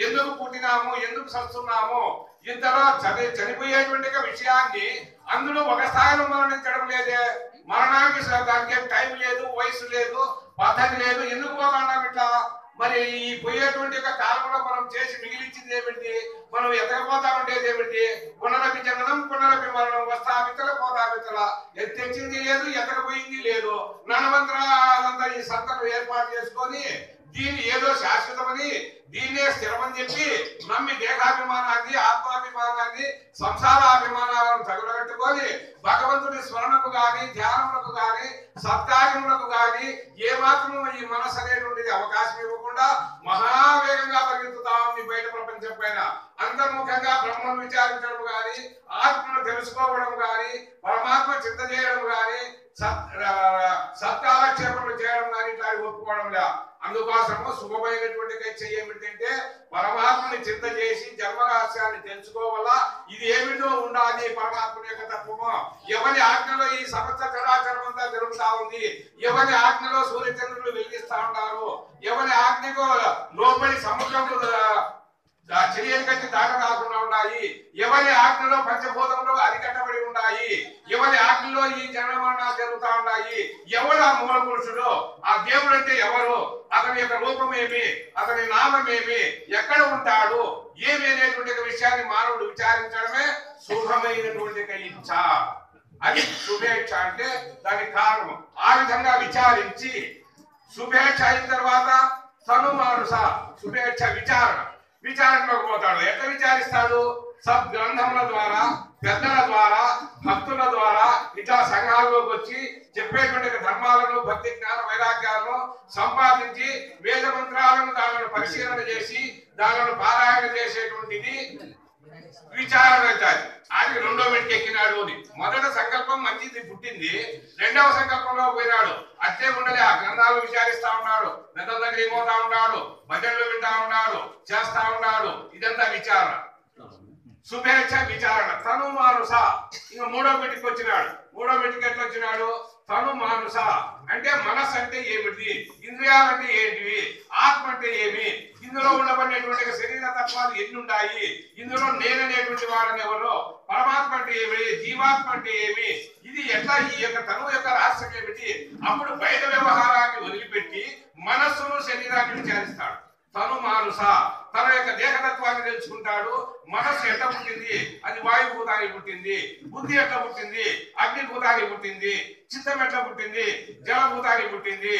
ఎందుకు పుట్టినాము, ఎందుకు చస్తున్నాము, ఇంతలో చనిపోయేటువంటి విషయాన్ని అందులో ఒక స్థాయిలో మరణించడం లేదే. మరణానికి దానికి టైం లేదు, వయసు లేదు, పద్ధతి లేదు. ఎందుకు పోతున్నాం ఇట్లా? మరి ఈ పోయేటువంటి కాలంలో మనం చేసి మిగిలించింది ఏమిటి? మనం ఎతకపోతా ఉండేది ఏమిటి? పునరపి జననం పునరపి మరణం, వస్తాపితల పోతాపితల. తెచ్చింది లేదు, ఎతకపోయింది లేదు. నడవంతరాలంతా ఈ సంతను ఏర్పాటు చేసుకొని దీన్ని ఏదో శాశ్వతమని, దీన్నే స్థిరమని చెప్పి నమ్మి దేహాభిమానాన్ని, ఆత్మాభిమానాన్ని, సంసారాభిమానాలను తగులగట్టుకొని భగవంతుడి స్మరణకు గాని, ధ్యానములకు గాని, సత్కార్యములకు గాని ఏమాత్రం ఈ మనసు అనేటువంటిది అవకాశం ఇవ్వకుండా మహావేగంగా పరిగెత్తుతా ఉంది బయట ప్రపంచం పైన. అంతర్ముఖంగా బ్రహ్మను విచారించడం గాని, ఆత్మను తెలుసుకోవడం గాని, పరమాత్మ చింత చేయడం గాని, సత్కాలక్షేపములు చేయడం గాని ఇట్లా ఒప్పుకోవడం లే. అందుకోసము శుభమైనటువంటి ఏమిటంటే పరమాత్మని చింత చేసి జన్మరహస్యాన్ని తెలుసుకోవాల. ఇది ఏమిటో ఉండాలి పరమాత్మ యొక్క తత్వము. ఎవరి ఆజ్ఞలో ఈ సమస్త చరాచరం అంతా జరుగుతా ఉంది, ఎవరి ఆజ్ఞలో సూర్యచంద్రులు వెలిగిస్తా ఉంటారు, ఎవరి ఆజ్ఞకు లోపలి సముద్రము చెరియని కంటే దాట కాకుండా ఉన్నాయి, ఎవరి ఆజ్ఞలో పంచభూతంలో అరికట్టబడి ఉన్నాయి, ఎవరి ఆజ్ఞలో ఈ జన్మమరణాలు జరుగుతా ఉన్నాయి. ఎవరు ఆ మూల పురుషుడు? ఆ దేవుడు అంటే ఎవరు? అతని యొక్క రూపమేమి, అతని నామమేమి, ఎక్కడ ఉంటాడు, ఏమి అనేటువంటి విషయాన్ని మానవుడు విచారించడమే శుభమైనటువంటి ఇచ్ఛ. అది శుభేచ్ఛ అంటే దానికి కారణం. ఆ విధంగా విచారించి శుభేచ్ఛ అయిన తర్వాత తను మానుస శుభేచ్ఛ విచారణలోకి పోతాడు. ఎట్లా విచారిస్తాడు? సద్గ్రంథముల ద్వారా, పెద్దల ద్వారా, భక్తుల ద్వారా ఇట్లా సంఘాల్లోకి వచ్చి చెప్పేటువంటి ధర్మాలను, భక్తి జ్ఞాన వైరాగ్యాలను సంపాదించి వేద మంత్రాలను దానిని పరిశీలన చేసి దానిని పారాయణ చేసేటువంటిది విచారణ. అది రెండో మెట్టుకు ఎక్కినాడు అని. మొదటి సంకల్పం మంచిది పుట్టింది, రెండవ సంకల్పంలో పోయినాడు. అట్లే ఉండలే, ఆ గ్రంథాలు విచారిస్తా ఉన్నాడు, పెద్దల దగ్గరికి పోతా ఉన్నాడు, భజనలు వింటా ఉన్నాడు, చేస్తా ఉన్నాడు. ఇదంతా విచారణ, శుభేచ్ఛ విచారణ. తను మానుస. ఇంకా మూడో మెట్టుకు వచ్చినాడు. మూడో మెట్టుకు ఎట్లా వచ్చినాడు? తను మానుస అంటే మనస్సు అంటే ఏమిటి, ఇంద్రియాలంటే ఏంటివి, ఆత్మ అంటే ఏమి, ఇందులో ఉండబడినటువంటి శరీర తత్వాలు ఎన్ని ఉన్నాయి, ఇందులో నేననేటువంటి వాడని ఎవరు, పరమాత్మ అంటే ఏమి, జీవాత్మ అంటే ఏమి, ఇది ఎట్లా, ఈ యొక్క తనువు యొక్క రహస్యం ఏమిటి. అప్పుడు బయట వ్యవహారాన్ని వదిలిపెట్టి మనస్సును శరీరాన్ని విచారిస్తాడు. తను మానుస తన యొక్క దేహతత్వాన్ని తెలుసుకుంటాడు. మనస్సు ఎట్లా పుట్టింది? అది వాయుభూతానికి పుట్టింది. బుద్ధి ఎట్లా పుట్టింది? అగ్నిభూతానికి పుట్టింది. చిత్తం ఎట్లా పుట్టింది? జలభూతానికి పుట్టింది.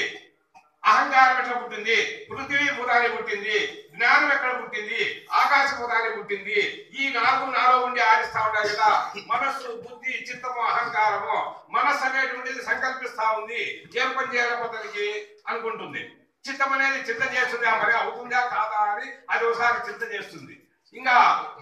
అహంకారం ఎట్లా పుట్టింది? పృథ్వీ భూతానికి పుట్టింది. జ్ఞానం ఎక్కడ పుట్టింది? ఆకాశ భూతానికి పుట్టింది. ఈ నాలుగు నాలో ఉండి ఆడిస్తా ఉంటాయి కదా. మనస్సు, బుద్ధి, చిత్తము, అహంకారము. మనస్సు అనేటువంటిది సంకల్పిస్తా ఉంది, ఏం పని చేయాలపోతానికి అనుకుంటుంది. చిత్తం అనేది చింత చేస్తుంది, మరి అవుతుందా కాదా అని అది ఒకసారి చింత చేస్తుంది. ఇంకా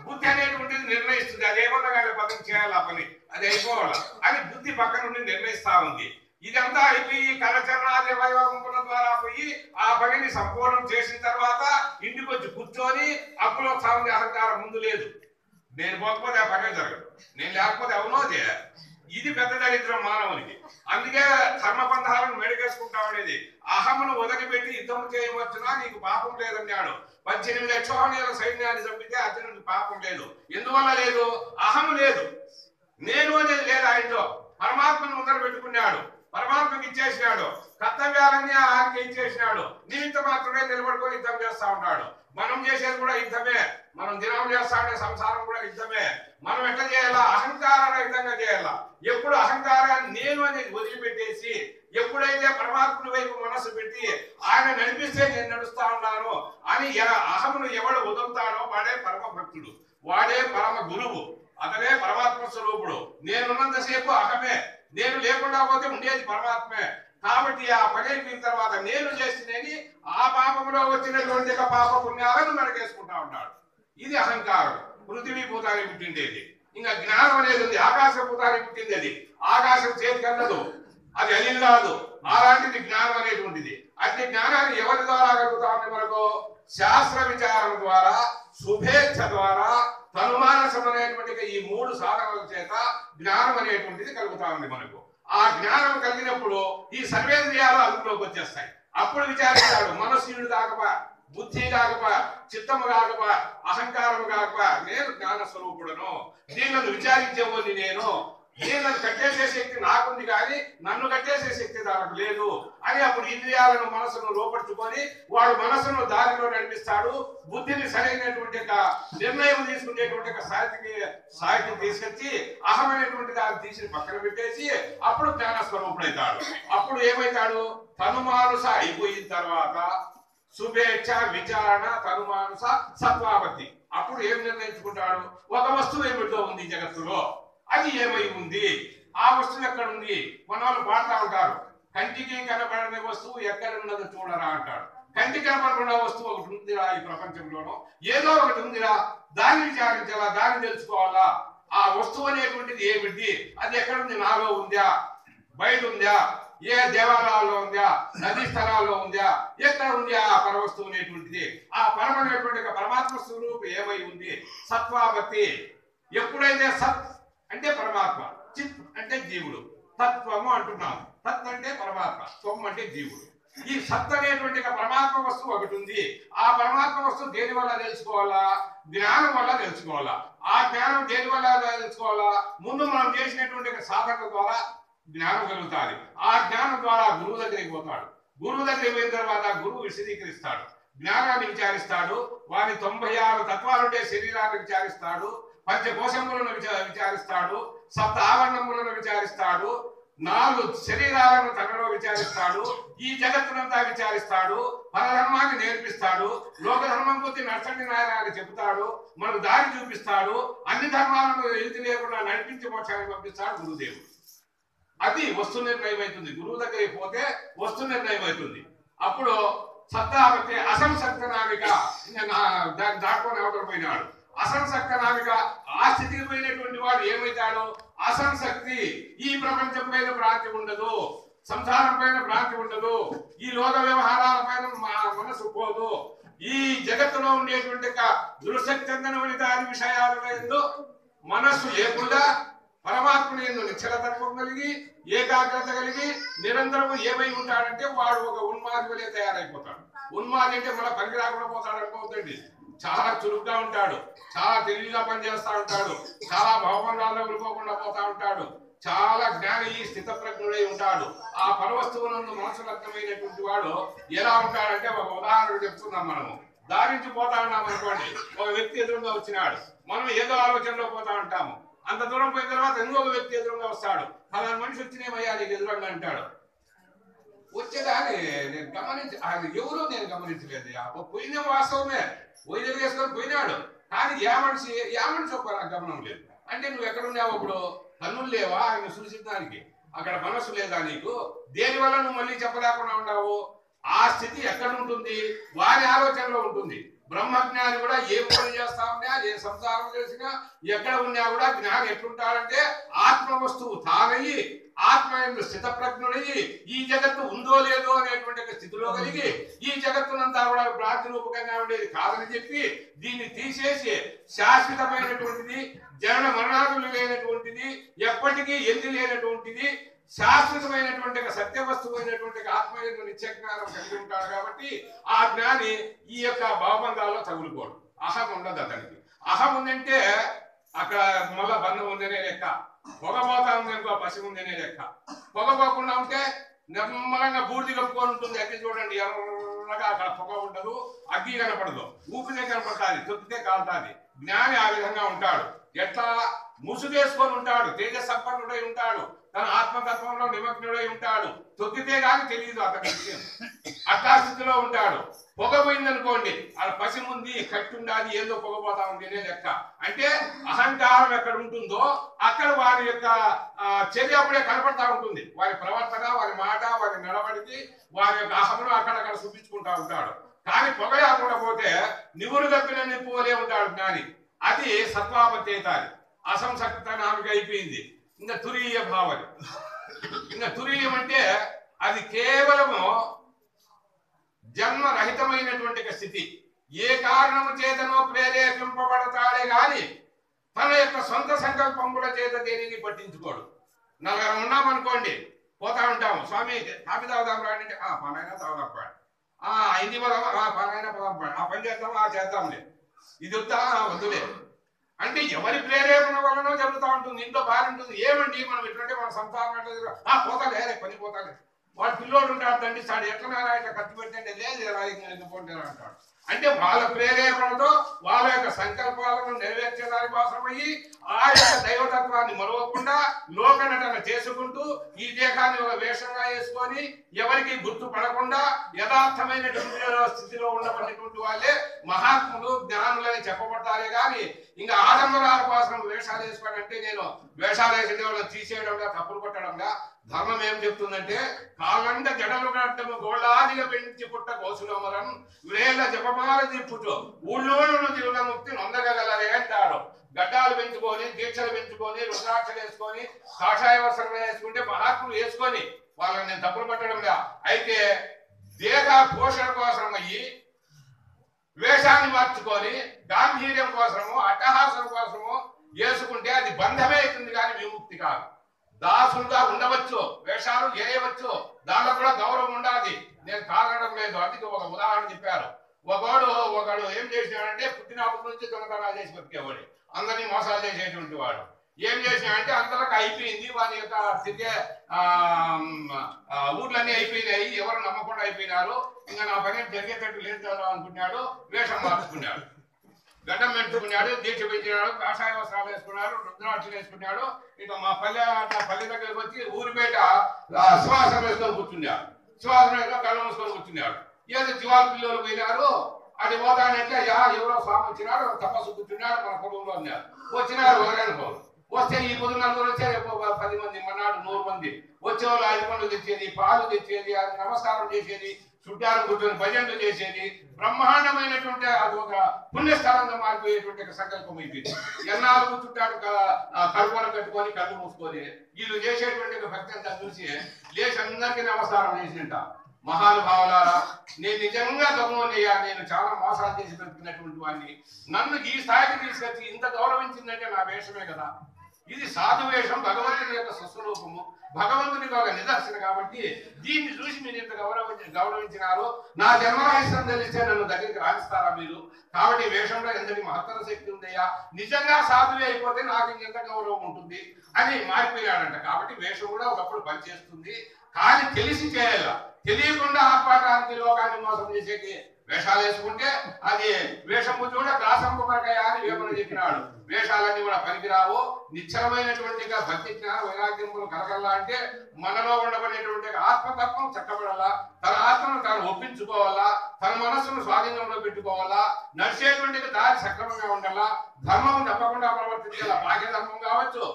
బుద్ధి అనేటువంటిది నిర్ణయిస్తుంది, అదేమన్నా కానీ పని చేయాలి, ఆ పని అది అయిపోవాలి అని బుద్ధి పక్క నుండి నిర్ణయిస్తా ఉంది. ఇదంతా అయిపోయి కరచరణాది వైభవంపుల ద్వారా పోయి ఆ పనిని సంపూర్ణం చేసిన తర్వాత ఇంటికి వచ్చి కూర్చొని అప్పులో సాగుంది. అహంకారం ముందు లేదు. నేను పోకపోతే ఆ పనే జరగదు, నేను లేకపోతే అవునోదే. ఇది పెద్ద దరిద్రం మానవునికి. అందుకే ధర్మబంధాలను మెడికేసుకుంటా ఉండేది. అహమును వదిలిపెట్టి యుద్ధం చేయవచ్చునా, నీకు పాపం లేదన్నాడు. 18 అక్షోహిణీల సైన్యాన్ని చంపితే అర్జునుడికి పాపం లేదు. ఎందువల్ల లేదు? అహము లేదు, నేను అనేది లేదు ఆయనలో. పరమాత్మను ముందర పెట్టుకున్నాడు, పరమాత్మకి ఇచ్చేసినాడు, కర్తవ్యాలన్నీ ఆయనకి ఇచ్చేసినాడు. నిమిత్త మాత్రమే నిలబడుకొని యుద్ధం చేస్తా ఉన్నాడు. మనం చేసేది కూడా యుద్ధమే, మనం దినం చేస్తా ఉండే సంసారం కూడా యుద్ధమే. మనం ఎట్లా చేయాలా? అహంకారాన్ని విధంగా చేయాలా. ఎప్పుడు అహంకారాన్ని నేను అనేది వదిలిపెట్టేసి ఎప్పుడైతే పరమాత్మ వైపు మనస్సు పెట్టి ఆయన నడిపిస్తే నేను నడుస్తా ఉన్నాను అని అహమును ఎవడు వదులుతాడో వాడే పరమ భక్తుడు, వాడే పరమ గురువు, అతనే పరమాత్మ స్వరూపుడు. నేనున్నంతసేపు అహమే, నేను లేకుండా పోతే ఉండేది పరమాత్మే. కాబట్టి ఆ పని అయిపోయిన తర్వాత నేను చేసినని ఆ పాపంలో వచ్చినటువంటి పాప పుణ్యాలను మనకేసుకుంటా ఉంటాడు. ఇది అహంకారం. పృథివీ భూతానికి పుట్టిండేది. ఇంకా జ్ఞానం అనేది ఉంది, ఆకాశ భూతానికి పుట్టింది. అది ఆకాశం చేతికి అన్నదు, అది అలిందాదు. అలాంటిది జ్ఞానం అనేటువంటిది. అట్టి జ్ఞానాన్ని ఎవరి ద్వారా కలుగుతా ఉంది మనకు? శాస్త్ర విచారం ద్వారా, శుభేచ్ఛ ద్వారా, తనుమానసం అనేటువంటి ఈ 3 సాధనల చేత జ్ఞానం అనేటువంటిది కలుగుతా ఉంది మనకు. ఆ జ్ఞానం కలిగినప్పుడు ఈ సర్వేంద్రియాలు అందులోకి వచ్చేస్తాయి. అప్పుడు విచారిస్తాడు. మనస్సుడు దాకా బుద్ధి కాకప, చిత్తము కాకప, అహంకారము కాకప నేను జ్ఞాన స్వరూపుడను, దీనిని విచారించేవాడిని నేను, నన్ను కట్టేసే శక్తి నాకుంది కానీ నన్ను కట్టేసే శక్తి నాకు లేదు అని అప్పుడు ఇంద్రియాలను మనసును లోపరుచుకొని వాడు మనసును దారిలో నడిపిస్తాడు. బుద్ధిని సరైనటువంటి నిర్ణయం తీసుకునేటువంటి స్థాయికి తీసుకొచ్చి అహమైనటువంటి దాన్ని తీసి పక్కన పెట్టేసి అప్పుడు జ్ఞాన స్వరూపుడైతాడు. అప్పుడు ఏమైతాడు? తనుమానుస అయిపోయిన తర్వాత శుభేచ్ఛ విచారణ తనుమానుస సత్వాపత్తి. అప్పుడు ఏం నిర్ణయించుకుంటాడు? ఒక వస్తువు ఏమిటో ఉంది జగత్తులో, అది ఏమై ఉంది, ఆ వస్తువు ఎక్కడ ఉంది? మన వాళ్ళు పాడుతూ ఉంటారు, కంటికి కనబడని వస్తువు ఎక్కడ ఉన్నదో చూడరా అంటాడు. కంటికి కనబడకుండా వస్తువు ఒకటి ఉందిరా ఈ ప్రపంచంలోనూ, ఏదో ఒకటి ఉందిరా, దాన్ని విచారించాలా, దాన్ని తెలుసుకోవాలా. ఆ వస్తువు అనేటువంటిది ఏమిటి, అది ఎక్కడుంది? నాలో ఉందా, బయట ఉందా, ఏ దేవాలయాల్లో ఉందా, నదీ స్థలాల్లో ఉందా, ఎక్కడ ఉంది ఆ పరవస్తువు అనేటువంటిది? ఆ పరమైనటువంటి పరమాత్మ స్వరూపం ఏమై ఉంది? సత్వాపత్తి. ఎప్పుడైతే సత్ అంటే పరమాత్మ, చిత్ అంటే జీవుడు, తత్వము అంటున్నాము. తత్ అంటే పరమాత్మ, త్వం అంటే జీవుడు. ఈ సత్ అనేటువంటి పరమాత్మ వస్తువు ఒకటి ఉంది. ఆ పరమాత్మ వస్తువు దేని వల్ల తెలుసుకోవాలా? జ్ఞానం వల్ల తెలుసుకోవాలా. ఆ జ్ఞానం దేని వల్ల తెలుసుకోవాలా? ముందు మనం చేసినటువంటి సాధన ద్వారా జ్ఞానం కలుగుతాది. ఆ జ్ఞానం ద్వారా గురువు దగ్గరికి పోతాడు. గురువు దగ్గరికి పోయిన తర్వాత గురువు విశదీకరిస్తాడు, జ్ఞానాన్ని విచారిస్తాడు. వారి 96 తత్వాలుండే శరీరాన్ని విచారిస్తాడు, పంచకోశములను విచారిస్తాడు, సప్త ఆవరణములను విచారిస్తాడు, 4 శరీరాలను తనలో విచారిస్తాడు, ఈ జగత్తునంతా విచారిస్తాడు, పరధర్మాన్ని నేర్పిస్తాడు, లోక ధర్మం గురించి నచ్చండి నాయన అని చెబుతాడు, మనకు దారి చూపిస్తాడు, అన్ని ధర్మాలను ఎదుటి లేకుండా నడిపించి మోక్షాన్ని పంపిస్తాడు గురుదేవుడు. అది వస్తు నిర్ణయం అవుతుంది. గురువు దగ్గరికి పోతే వస్తు నిర్ణయం అవుతుంది. అప్పుడు సత్తాపత్తి అసంసక్త నావిక దాన్ని దాటుకొని అవతల పోయినాడు. అసంసక్త నావిక ఆ స్థితికి పోయినటువంటి వాడు ఏమైతాడు? అసంసక్తి. ఈ ప్రపంచం పైన భ్రాంతి ఉండదు, సంసారం పైన భ్రాంతి ఉండదు, ఈ లోక వ్యవహారాల పైన మనసు పోదు, ఈ జగత్తులో ఉండేటువంటి దృశ్యక్ చందనమని దాని విషయాలు మనస్సు లేకుండా పరమాత్మని నిశ్చలతత్వం కలిగి ఏకాగ్రత కలిగి నిరంతరము ఏమై ఉంటాడంటే వాడు ఒక ఉన్మాది వలె తయారైపోతాడు. ఉన్మాది అంటే మన పనికి రాకుండా పోతాడు అనుకోవద్దండి. చాలా చురుగ్గా ఉంటాడు, చాలా తెలివిగా పనిచేస్తా ఉంటాడు, చాలా భవబంధాల్లో వెళ్ళిపోకుండా పోతా ఉంటాడు, చాలా జ్ఞాని స్థిత ప్రజ్ఞుడై ఉంటాడు. ఆ పరవస్తువునందు మనసు లగ్నమైనటువంటి వాడు ఎలా ఉంటాడంటే ఒక ఉదాహరణ చెప్తున్నాం. మనము దారి నుంచి పోతా ఉన్నాం అనుకోండి, ఒక వ్యక్తి ఎదురుగా వచ్చినాడు, మనం ఏదో ఆలోచనలో పోతా ఉంటాము. అంత దూరం పోయిన తర్వాత ఇంకొక వ్యక్తి ఎదురుగా వస్తాడు, అలాంటి మనిషి వచ్చినేమయ్యా నీకు ఎదురుగా అంటాడు. వచ్చేదాన్ని నేను గమనించి ఆయన ఎవరో నేను గమనించలేదు. పోయిన వాస్తవమే, పోయి వేసుకొని పోయినాడు, కానీ ఏ మనిషి ఒక గమనం లేదు. అంటే నువ్వు ఎక్కడున్నావు? అప్పుడు కన్నులు లేవా ఆయన చూసిందానికి? అక్కడ మనసు లేదా నీకు? దేనివల్ల నువ్వు మళ్ళీ చెప్పలేకుండా ఉన్నావు? ఆ స్థితి ఎక్కడ ఉంటుంది? వారి ఆలోచనలో ఉంటుంది. బ్రహ్మజ్ఞాని కూడా ఏ పని చేస్తా ఉన్నా, ఏ సంసారం చేసినా, ఎక్కడ ఉన్నా కూడా జ్ఞానం ఎట్లుంటాడంటే ఆత్మ వస్తువు తానయ్యి, ఆత్మ ఎందు స్థిత ప్రజ్ఞుడయ్యి, ఈ జగత్తు ఉందో లేదో అనేటువంటి స్థితిలో కలిగి, ఈ జగత్తునంతా కూడా భ్రాంతి రూపకంగా ఉండేది కాదని చెప్పి దీన్ని తీసేసి శాశ్వతమైనటువంటిది, జనన మరణాదులు లేనటువంటిది, ఎప్పటికీ ఎందు లేనటువంటిది, శాశ్వతమైనటువంటి సత్య వస్తువైనటువంటి ఆత్మయందు నిత్యజ్ఞానం కలిగి ఉంటాడు. కాబట్టి ఆ జ్ఞాని ఈ యొక్క భావబంధాల్లో తగులుకోడు. అహం ఉండదు అతనికి. అహం ఉందంటే అక్కడ మళ్ళా బంధం ఉందనే లెక్క, పొగపోతా ఉంది అనుకో పసి ఉందనే లెక్క. పొగపోకుండా ఉంటే నిర్మలంగా బూడిది కప్పుకొని ఉంటుంది. అగ్గి చూడండి, ఎర్రగా అక్కడ పొగ ఉండదు, అగ్గి కనపడదు, ఊపితే కనపడుతుంది, తొక్కితే కాలుతుంది. జ్ఞాని ఆ విధంగా ఉంటాడు. ఎట్లా? ముసుగేసుకొని ఉంటాడు, తేజ సంపన్నుడై ఉంటాడు, తన ఆత్మతత్వంలో నిమగ్నుడై ఉంటాడు, తొక్కితే కానీ తెలియదు అతని విషయం. అట్లా స్థితిలో ఉంటాడు. పొగ పోయిందనుకోండి, అక్కడ పసి ఉంది, కట్టి ఉండాలి, ఏదో పొగపోతా ఉంది అనే లెక్క. అంటే అహంకారం ఎక్కడ ఉంటుందో అక్కడ వారి యొక్క చర్య అప్పుడే కనపడతా ఉంటుంది. వారి ప్రవర్తన, వారి మాట, వారి నడవడికి, వారి యొక్క అహమును అక్కడక్కడ చూపించుకుంటా ఉంటాడు. కానీ పొగ లేకుండా పోతే నివురు తప్పిన నిప్పులే ఉంటాడు జ్ఞాని. అది సత్వాపత్తి అవుతాది. అసంసక్త నామిక అయిపోయింది. ఇంకా తురీయ భావన. ఇంకా తురీయం అంటే అది కేవలము జన్మరహితమైనటువంటి స్థితి. ఏ కారణము చేతనో ప్రేరేపింపబడతాడే గాని తన యొక్క సొంత సంకల్పముల చేత దేనిని పట్టించుకోడు. నలుగురు ఉన్నామనుకోండి, పోతా ఉంటాము, స్వామి కాఫీ తాగుదాం రాండి, పనైనా తాగుదాం. హిందీ పదం పలానా పదం ఆ పని చేద్దాం చేద్దాంలే, ఇది వద్దా వద్దులే అంటే ఎవరి ప్రేరేపణ వలన జరుగుతూ ఉంటుంది. ఇంట్లో భార్య ఉంటుంది, ఏమండి మనం ఇట్లంటే మన సంతానం పోతాలే పని పోతాలే, వాడు పిల్లోడు ఉంటాడు దండిస్తాడు, ఎట్లా ఇట్లా ఖర్చు పెడితే లేదు పోండి అంటాడు. అంటే వాళ్ళ ప్రేరేపణతో వాళ్ళ యొక్క సంకల్పాలను నెరవేర్చేదానికి అవసరమయ్యి ఆ యొక్క దైవతత్వాన్ని మరవకుండా లోక నటన చేసుకుంటూ ఈ దేహాన్ని ఒక వేషంగా వేసుకొని ఎవరికి గుర్తుపడకుండా యథార్థమైనటువంటి స్థితిలో ఉండబడినటువంటి వాళ్ళే మహాత్ములు జ్ఞానులని చెప్పబడతారే గాని ఇంకా ఆడంబరాల కోసం వేషాలు వేసుకోవాలంటే నేను వేషాలు వేసే వాళ్ళని తీసేయడంగా తప్పులు కొట్టడంగా ధర్మం ఏం చెప్తుందంటే కాలంట జడలు కట్టము గోళాదిగా పెంచి పుట్ట కోసులమరం వేల జపమాల తిప్పుతూ ఊళ్ళోను జీవన ముక్తి నొందగలరే అంటారు. గడ్డాలు పెంచుకొని దీక్షలు పెంచుకొని రుద్రాక్షలు వేసుకొని కాషాయ వస్త్రం వేసుకుంటే మహాత్ములు వేసుకొని వాళ్ళని నేను తప్పులు పట్టడంగా అయితే దేహ పోషణ కోసం అయ్యి వేషాన్ని మార్చుకొని గాంభీర్యం కోసము అట్టహాసం కోసము వేసుకుంటే అది బంధమే అవుతుంది కానీ విముక్తి కాదు. దాసులుగా ఉండవచ్చు, వేషాలు చేయవచ్చు, దాంట్లో కూడా గౌరవం ఉండాలి, నేను కాదనడం లేదు. అందుకే ఒక ఉదాహరణ చెప్పారు. ఒకడు ఏం చేసినాడంటే పుట్టినప్పటి నుంచి దొంగతనాలు చేసి బతికేవాడు, అందరినీ మోసాలు చేసేటువంటి వాడు. ఏం చేసినాడంటే అంతలోకి అయిపోయింది, వాని యొక్క తిరిగే ఊర్లన్నీ అయిపోయినాయి, ఎవరు నమ్మకుండా అయిపోయినారు, ఇంకా నా పని జరిగేటట్టు లేదు అనుకున్నాడు. వేషం మార్చుకున్నాడు, గడ్డం పెంచుకున్నాడు, దీక్ష పెంచినాడు, కాషాయ వస్త్రాలు వేసుకున్నాడు, రుద్రాక్షలు వేసుకున్నాడు. ఇక మా పల్లె దగ్గరికి వచ్చి ఊరి బయట శ్వాసం వేసుకొని కూర్చున్నాడు, శ్వాసం వేసుకొని కళ్ళు మూసుకొని కూర్చున్నాడు. ఏదో జీవాల పిల్లలు పోయినారు, అది పోతానంటే ఎవరో స్వామి వచ్చినాడు, తపస్సు కూర్చున్నాడు, మన కుటుంబంలో ఉన్నారు. వచ్చినారు వరగనుకో, వస్తే ఈ పొద్దు నలుగురు వచ్చారు, 10 మంది, మన్నాడు 100 మంది వచ్చేవాళ్ళు. 5 పండ్లు తెచ్చేది, పాలు తెచ్చేది, అది నమస్కారం చేసేది, చుట్టాలు కూర్చొని భజనలు చేసేది, బ్రహ్మాండమైనటువంటి అది ఒక పుణ్యస్థలంగా మారిపోయేటువంటి సంకల్పం అయిపోయింది. ఎన్నాళ్ళు చుట్టాడు కడుపున కట్టుకొని కళ్ళు మూసుకొని వీళ్ళు చేసేటువంటి భక్తి అంతా చూసి లేచి అందరికీ నమస్కారం చేసింట. మహానుభావులారా, నేను నిజంగా దొంగనయ్యా, నేను చాలా మోసాలు చేసి పెట్టుకున్నటువంటి వాడిని, నన్ను ఈ స్థాయికి తీసుకొచ్చి ఇంత గౌరవించిందంటే నా వేషమే కదా. ఇది సాధు వేషం, భగవంతుని యొక్క స్వస్వరూపము, భగవంతునికి ఒక నిదర్శన. కాబట్టి దీన్ని చూసి మీరు ఇంత గౌరవించినారు. నా జన్మరహస్యం తెలిస్తే నన్ను దగ్గరికి రాణిస్తారా మీరు? కాబట్టి వేషంలో ఎంతటి మహత్తర శక్తి ఉందయ్యా, నిజంగా సాధువే అయిపోతే నాకు ఇంకెంత గౌరవం ఉంటుంది అని మారిపోయాడంట. కాబట్టి వేషం కూడా ఒకప్పుడు పనిచేస్తుంది, కానీ తెలిసి చేయాల. తెలియకుండా ఆర్పాటానికి లోకాన్ని మోసం చేసేకి వేషాలు వేసుకుంటే అది వేషము చూడ గ్రాసంపు కొరకయ్యా అని వేమన చెప్పినాడు. వేషాలన్నీ కూడా పనికిరావు. నిశ్చలమైనటువంటి భక్తి జ్ఞాన వైరాగ్యములు కలగల్లా అంటే మనలో ఉండబడినటువంటి ఆత్మతత్వం చక్కబడాలా, తన ఆత్మను తాను ఒప్పించుకోవాలా, తన మనస్సును స్వాధీనంలో పెట్టుకోవాలా, నడిచేటువంటి దారి సక్రమంగా ఉండాలా, ధర్మం తప్పకుండా ప్రవర్తించాలా. భాగ్య ధర్మం కావచ్చు,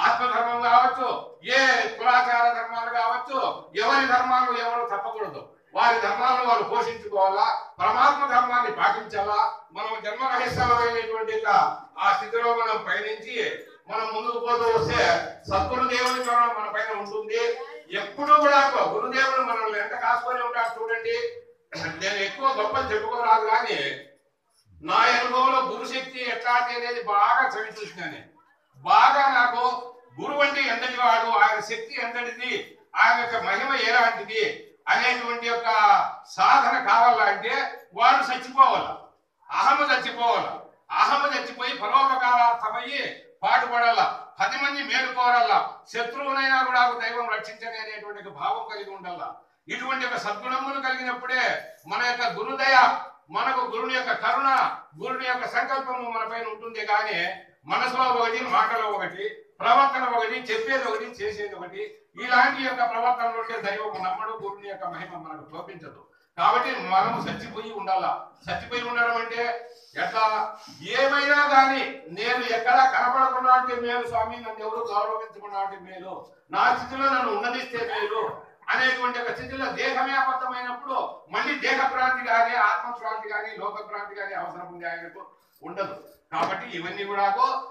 ఆత్మధర్మం కావచ్చు, ఏ కులాచార ధర్మాలు కావచ్చు, ఎవరి ధర్మాలు ఎవరు తప్పకూడదు. వారి ధర్మాలను వారు పోషించుకోవాలా, పరమాత్మ ధర్మాన్ని పాటించాలా. మనం జన్మరహితమైనటువంటి ఆ స్థితిలో మనం పయనించి మనం ముందుకు పోతూ వస్తే సద్గురుదేవుని కరుణ మన పైన ఉంటుంది. ఎప్పుడు కూడా గురుదేవుడు మనల్ని ఎంత కాసుకొని ఉంటాడు చూడండి. నేను ఎక్కువ గొప్పలు చెప్పుకోరాదు, కానీ నా అనుభవంలో గురుశక్తి ఎట్లాంటి అనేది బాగా చవి చూసినాను. బాగా నాకు గురువు అంటే ఎంతటి వాడు, ఆయన శక్తి ఎంతటిది, ఆయన యొక్క మహిమ ఎలాంటిది అనేటువంటి యొక్క సాధన కావాలంటే వాడు చచ్చిపోవాలి, అహము చచ్చిపోవాలి. అహము చచ్చిపోయి పరోపకారార్థమయ్యి పాటుపడాలా, 10 మంది మేలుకోవాలా, శత్రువునైనా కూడా దైవం రక్షించని అనేటువంటి భావం కలిగి ఉండాలా. ఇటువంటి ఒక సద్గుణములు కలిగినప్పుడే మన యొక్క గురుదయ, మనకు గురుని యొక్క కరుణ, గురుని యొక్క సంకల్పము మన పైన ఉంటుంది. కానీ మనసులో ఒకటి, మాటలో ఒకటి, ప్రవర్తన ఒకటి, చెప్పేది ఒకటి, చేసేది ఒకటి, ఇలాంటి యొక్క ప్రవర్తనలో ఉంటే దైవం నమ్మడు, గురుని యొక్క మహిమ మనకు చూపించదు. కాబట్టి మనము చచ్చిపోయి ఉండాలా. చచ్చిపోయి ఉండడం అంటే ఎట్లా? ఏమైనా కానీ నేను ఎక్కడ కనపడకుండా అంటే మేలు స్వామి, నన్ను ఎవరు గౌరవించకుండా అంటే మేలు, నా స్థితిలో నన్ను ఉన్నదిస్తే మేలు అనేటువంటి ఒక స్థితిలో దేహమే అబద్ధమైనప్పుడు మళ్ళీ దేహ భ్రాంతి కానీ, ఆత్మభ్రాంతి కానీ, లోక భ్రాంతి కానీ అవసరం ఉంది ఆయనకు ఉండదు. కాబట్టి ఇవన్నీ కూడా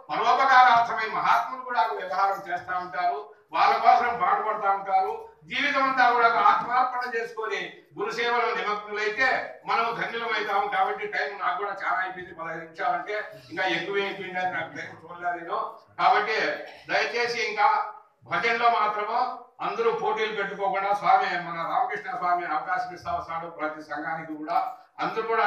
పరోపకారార్థమై మహాత్ములు కూడా వ్యవహారం చేస్తూ ఉంటారు, వాళ్ళ కోసం పాటుపడుతూ ఉంటారు. జీవితం అంతా కూడా ఆత్మార్పణ చేసుకొని గురుసేవలో నిమగ్నులైతే మనం ధన్యులమవుతాము. కాబట్టి టైం నాకు కూడా చాలా అయిపోయింది, 15 నిమిషాలు అంటే ఇంకా ఎక్కువ అయిపోయింది అని నాకు టైం చూడలేదు నేను. కాబట్టి దయచేసి ఇంకా భజనలో మాత్రము అందరూ పోటీలు పెట్టుకోకుండా స్వామి మన రామకృష్ణ స్వామి అవకాశం ఇస్తా వస్తాడు ప్రతి సంఘానికి కూడా అందరూ కూడా